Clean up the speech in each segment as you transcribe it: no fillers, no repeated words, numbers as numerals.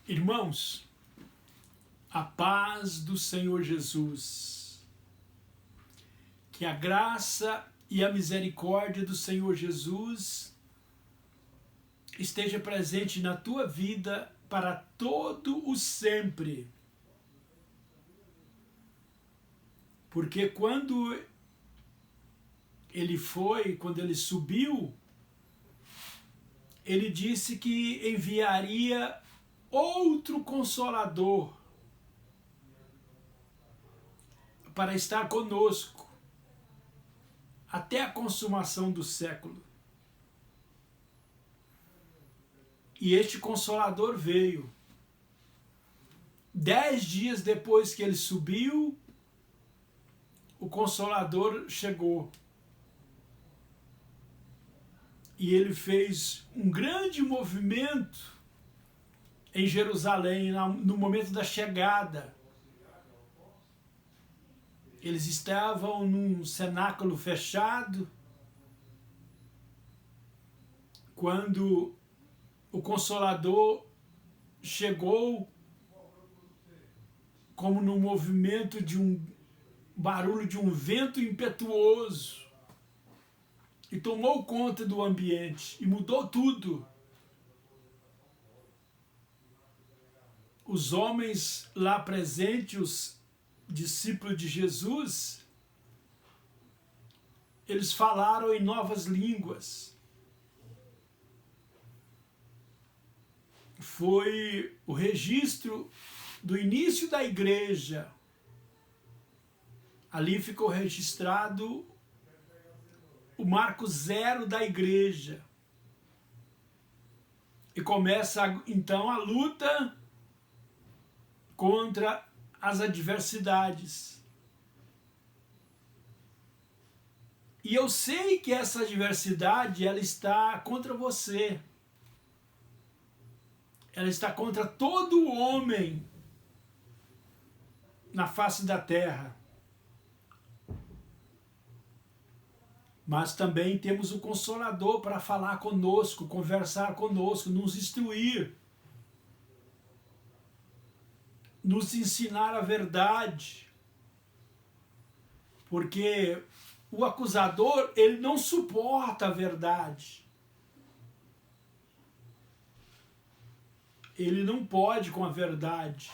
Irmãos, a paz do Senhor Jesus, que a graça e a misericórdia do Senhor Jesus esteja presente na tua vida para todo o sempre. Porque quando ele subiu, ele disse que enviaria outro Consolador para estar conosco até a consumação do século. E este Consolador veio. 10 dias depois que ele subiu, o Consolador chegou. E ele fez um grande movimento em Jerusalém, no momento da chegada. Eles estavam num cenáculo fechado, quando o Consolador chegou, como no movimento de um barulho de um vento impetuoso, e tomou conta do ambiente, e mudou tudo. Os homens lá presentes, os discípulos de Jesus, eles falaram em novas línguas. Foi o registro do início da igreja. Ali ficou registrado o marco zero da igreja. E começa então a luta contra as adversidades. E eu sei que essa adversidade, ela está contra você. Ela está contra todo homem na face da terra. Mas também temos o Consolador para falar conosco, conversar conosco, nos instruir, nos ensinar a verdade. Porque o acusador, ele não suporta a verdade. Ele não pode com a verdade.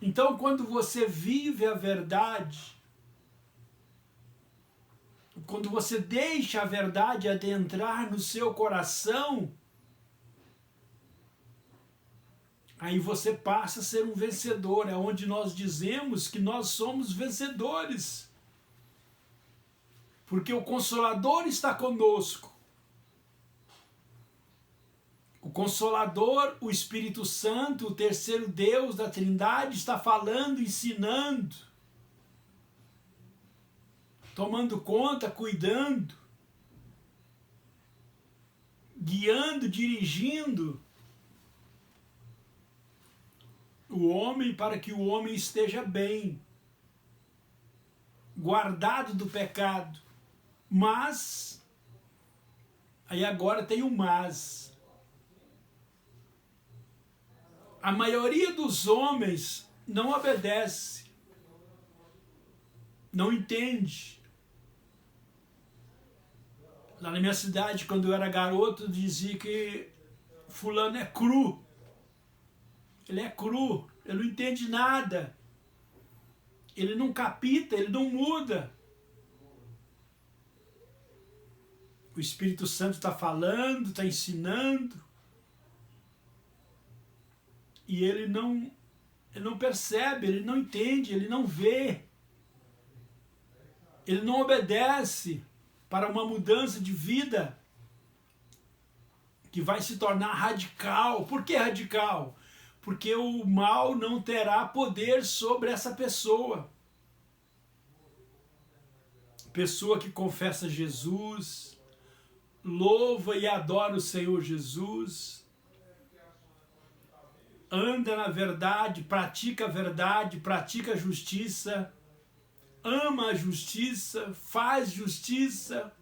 Então, quando você vive a verdade, quando você deixa a verdade adentrar no seu coração, aí você passa a ser um vencedor. É onde nós dizemos que nós somos vencedores. Porque o Consolador está conosco. O Consolador, o Espírito Santo, o terceiro Deus da Trindade, está falando, ensinando, tomando conta, cuidando, guiando, dirigindo o homem para que o homem esteja bem, guardado do pecado. Mas, aí agora tem o mas. A maioria dos homens não obedece, não entende. Lá na minha cidade, quando eu era garoto, dizia que fulano é cru. Ele é cru, ele não entende nada. Ele não capita, ele não muda. O Espírito Santo está falando, está ensinando. E ele não percebe, ele não entende, ele não vê. Ele não obedece para uma mudança de vida que vai se tornar radical. Por que radical? Porque o mal não terá poder sobre essa pessoa. Pessoa que confessa Jesus, louva e adora o Senhor Jesus, anda na verdade, pratica a justiça, ama a justiça, faz justiça.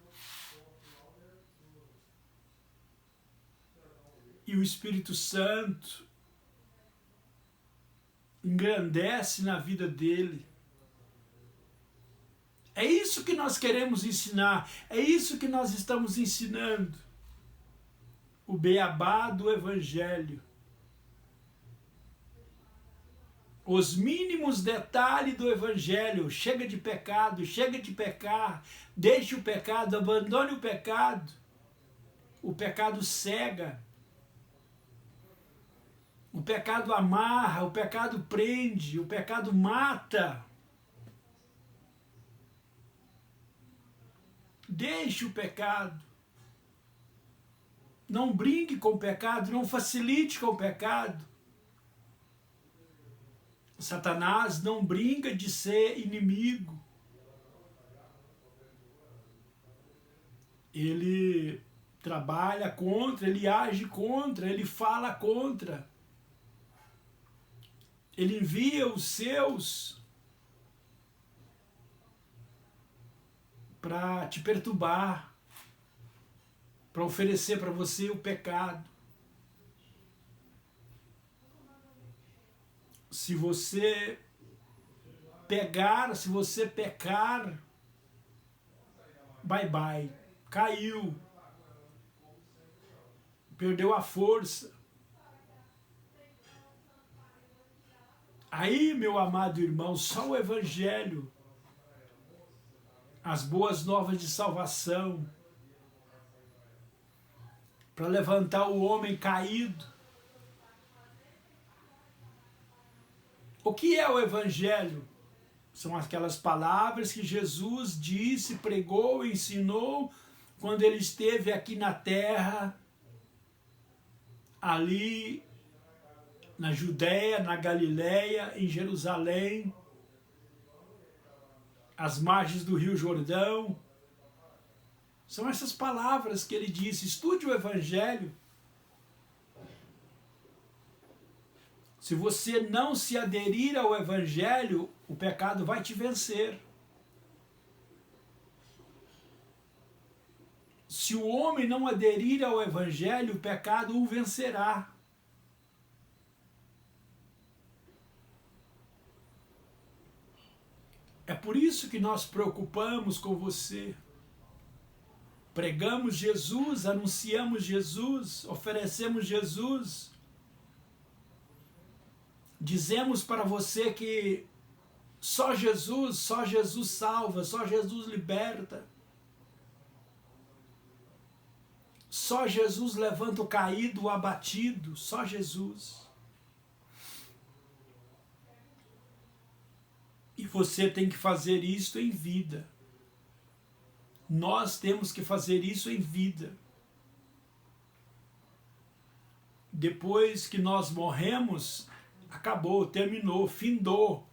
e o Espírito Santo engrandece na vida dele. É isso que nós queremos ensinar, é isso que nós estamos ensinando. O beabá do Evangelho. Os mínimos detalhes do Evangelho. Chega de pecado, chega de pecar, deixe o pecado, abandone o pecado. O pecado cega. O pecado amarra, o pecado prende, o pecado mata. Deixe o pecado. Não brinque com o pecado, não facilite com o pecado. Satanás não brinca de ser inimigo. Ele trabalha contra, ele age contra, ele fala contra. Ele envia os seus para te perturbar, para oferecer para você o pecado. Se você pecar, bye bye, caiu, perdeu a força. Aí, meu amado irmão, só o Evangelho, as boas novas de salvação, para levantar o homem caído. O que é o Evangelho? São aquelas palavras que Jesus disse, pregou, ensinou quando ele esteve aqui na terra, ali na Judéia, na Galileia, em Jerusalém, às margens do Rio Jordão. São essas palavras que ele disse. Estude o Evangelho. Se você não se aderir ao Evangelho, o pecado vai te vencer. Se o homem não aderir ao Evangelho, o pecado o vencerá. É por isso que nós preocupamos com você. Pregamos Jesus, anunciamos Jesus, oferecemos Jesus. Dizemos para você que só Jesus salva, só Jesus liberta. Só Jesus levanta o caído, o abatido, só Jesus. E você tem que fazer isso em vida. Nós temos que fazer isso em vida. Depois que nós morremos, acabou, terminou, findou.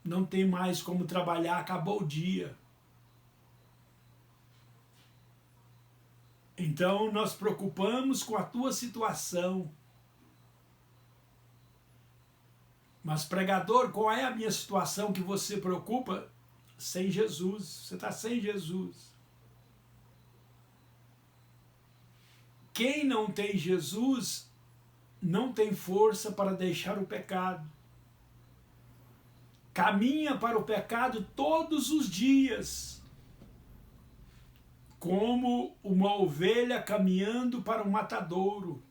Não tem mais como trabalhar, acabou o dia. Então nós preocupamos com a tua situação. Mas pregador, qual é a minha situação que você preocupa? Sem Jesus, você está sem Jesus. Quem não tem Jesus não tem força para deixar o pecado. Caminha para o pecado todos os dias, como uma ovelha caminhando para um matadouro.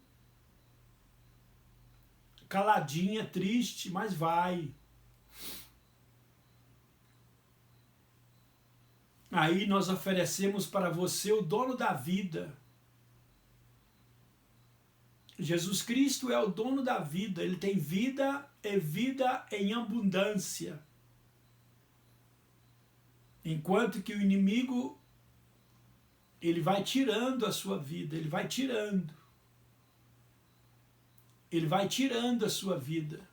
Caladinha, triste, mas vai. Aí nós oferecemos para você o dono da vida. Jesus Cristo é o dono da vida. Ele tem vida e vida em abundância. Enquanto que o inimigo, ele vai tirando a sua vida, ele vai tirando. Ele vai tirando a sua vida.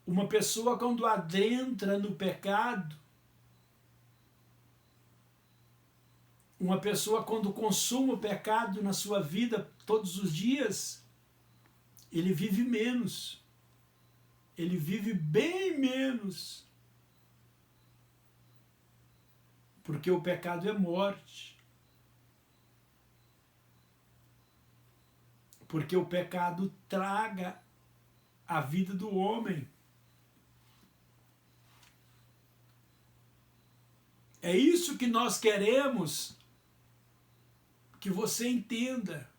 Uma pessoa quando adentra no pecado, uma pessoa quando consome o pecado na sua vida todos os dias, ele vive menos. Ele vive bem menos. Porque o pecado é morte. Porque o pecado traga a vida do homem. É isso que nós queremos que você entenda.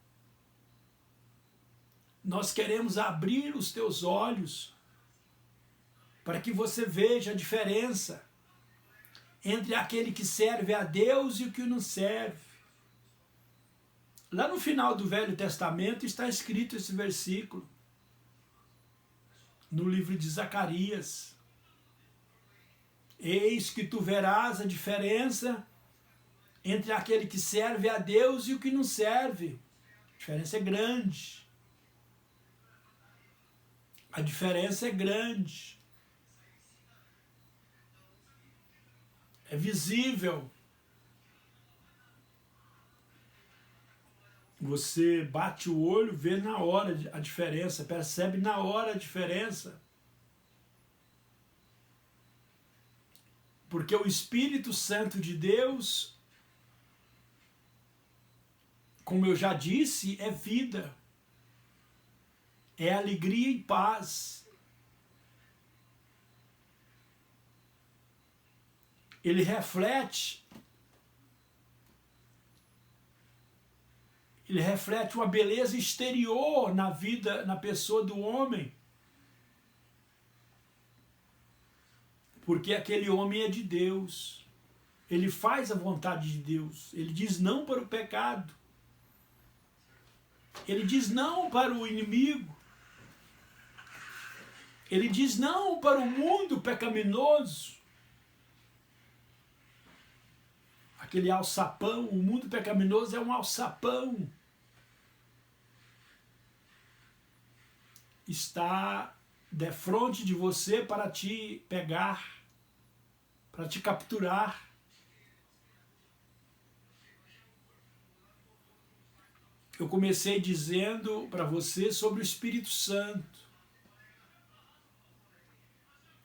Nós queremos abrir os teus olhos para que você veja a diferença entre aquele que serve a Deus e o que não serve. Lá no final do Velho Testamento está escrito esse versículo, no livro de Zacarias. Eis que tu verás a diferença entre aquele que serve a Deus e o que não serve. A diferença é grande. A diferença é grande. É visível. Você bate o olho, vê na hora a diferença, percebe na hora a diferença. Porque o Espírito Santo de Deus, como eu já disse, é vida. É alegria e paz. Ele reflete uma beleza exterior na vida, na pessoa do homem. Porque aquele homem é de Deus. Ele faz a vontade de Deus. Ele diz não para o pecado. Ele diz não para o inimigo. Ele diz não para o mundo pecaminoso. Aquele alçapão, o mundo pecaminoso é um alçapão. Está defronte de você para te pegar, para te capturar. Eu comecei dizendo para você sobre o Espírito Santo.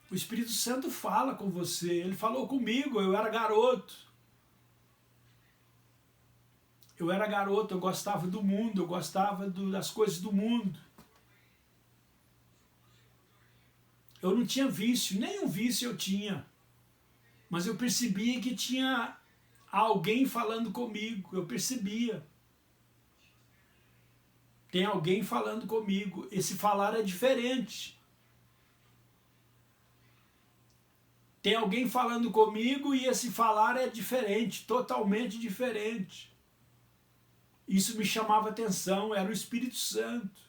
O Espírito Santo fala com você. Ele falou comigo, eu era garoto. Eu gostava do mundo, eu gostava das coisas do mundo. Eu não tinha vício, nenhum vício eu tinha. Mas eu percebia que tinha alguém falando comigo, eu percebia. Tem alguém falando comigo, esse falar é diferente. Tem alguém falando comigo e esse falar é diferente, totalmente diferente. Isso me chamava atenção, era o Espírito Santo.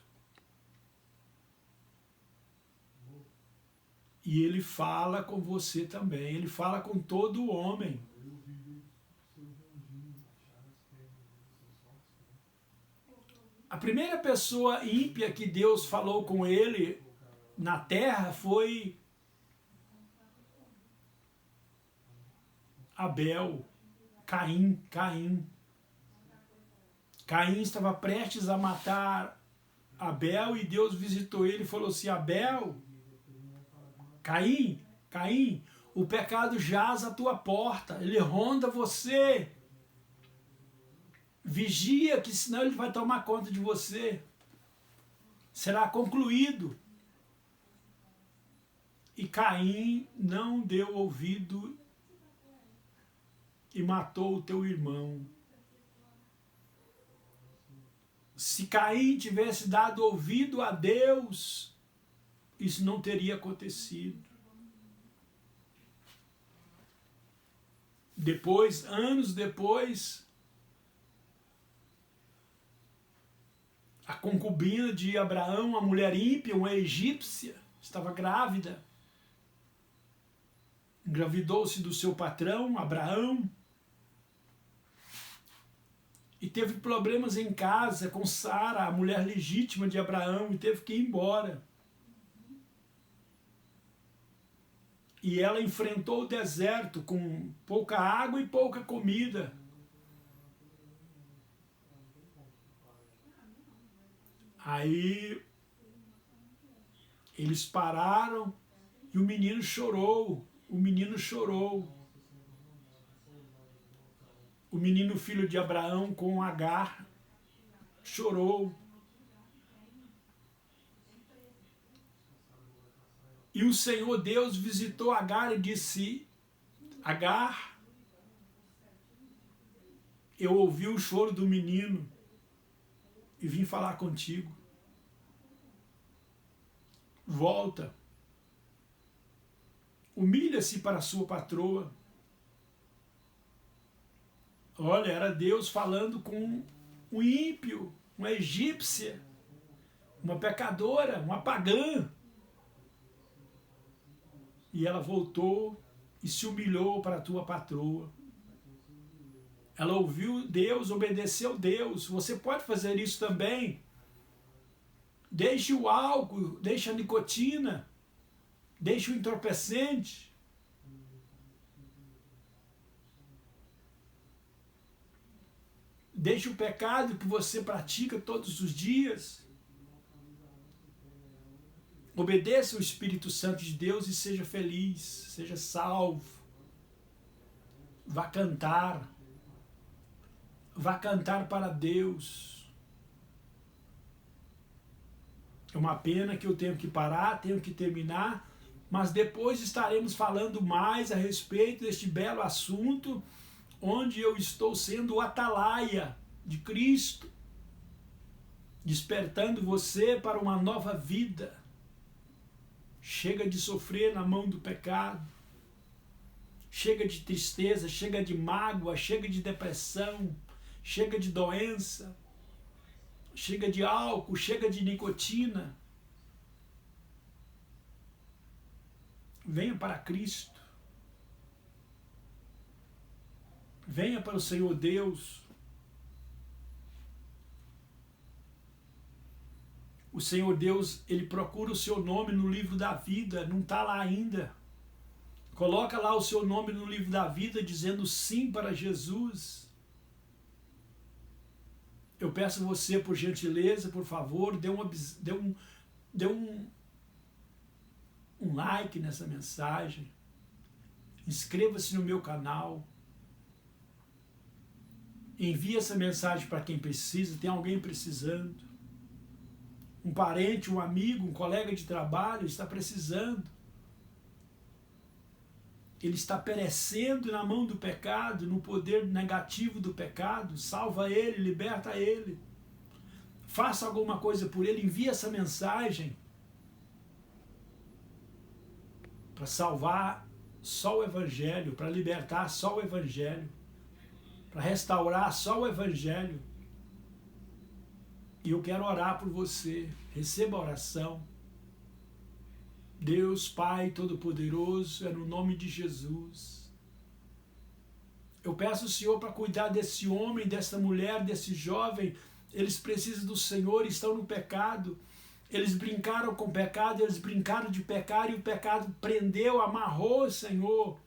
E ele fala com você também, ele fala com todo homem. A primeira pessoa ímpia que Deus falou com ele na terra foi Abel, Caim. Caim estava prestes a matar Abel e Deus visitou ele e falou assim: Abel, Caim, o pecado jaz à tua porta, ele ronda você. Vigia, que senão ele vai tomar conta de você. Será concluído. E Caim não deu ouvido e matou o teu irmão. Se Caim tivesse dado ouvido a Deus, isso não teria acontecido. Depois, anos depois, a concubina de Abraão, a mulher ímpia, uma egípcia, estava grávida. Engravidou-se do seu patrão, Abraão. E teve problemas em casa com Sara, a mulher legítima de Abraão, e teve que ir embora. E ela enfrentou o deserto com pouca água e pouca comida. Aí eles pararam e o menino chorou. O menino chorou. O menino filho de Abraão com Agar chorou. E o Senhor Deus visitou Agar e disse: Agar, eu ouvi o choro do menino e vim falar contigo. Volta, humilha-se para a sua patroa. Olha, era Deus falando com um ímpio, uma egípcia, uma pecadora, uma pagã. E ela voltou e se humilhou para a tua patroa. Ela ouviu Deus, obedeceu Deus. Você pode fazer isso também. Deixe o álcool, deixe a nicotina, deixe o entorpecente. Deixe o pecado que você pratica todos os dias. Obedeça o Espírito Santo de Deus e seja feliz, seja salvo. Vá cantar para Deus. É uma pena que eu tenho que parar, tenho que terminar, mas depois estaremos falando mais a respeito deste belo assunto, onde eu estou sendo o atalaia de Cristo, despertando você para uma nova vida. Chega de sofrer na mão do pecado, chega de tristeza, chega de mágoa, chega de depressão, chega de doença, chega de álcool, chega de nicotina. Venha para Cristo. Venha para o Senhor Deus. O Senhor Deus, Ele procura o seu nome no livro da vida, não está lá ainda. Coloca lá o seu nome no livro da vida, dizendo sim para Jesus. Eu peço você, por gentileza, por favor, dê um like nessa mensagem. Inscreva-se no meu canal. Envie essa mensagem para quem precisa, tem alguém precisando. Um parente, um amigo, um colega de trabalho está precisando. Ele está perecendo na mão do pecado, no poder negativo do pecado. Salva ele, liberta ele. Faça alguma coisa por ele, envie essa mensagem para salvar só o Evangelho, para libertar só o Evangelho, para restaurar só o Evangelho. E eu quero orar por você. Receba a oração. Deus Pai Todo-Poderoso, é no nome de Jesus. Eu peço ao Senhor para cuidar desse homem, dessa mulher, desse jovem. Eles precisam do Senhor, estão no pecado. Eles brincaram com o pecado, eles brincaram de pecar e o pecado prendeu, amarrou, Senhor.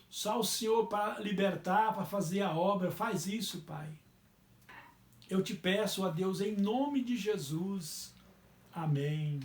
Só o Senhor para libertar, para fazer a obra. Faz isso, Pai. Eu te peço, a Deus, em nome de Jesus. Amém.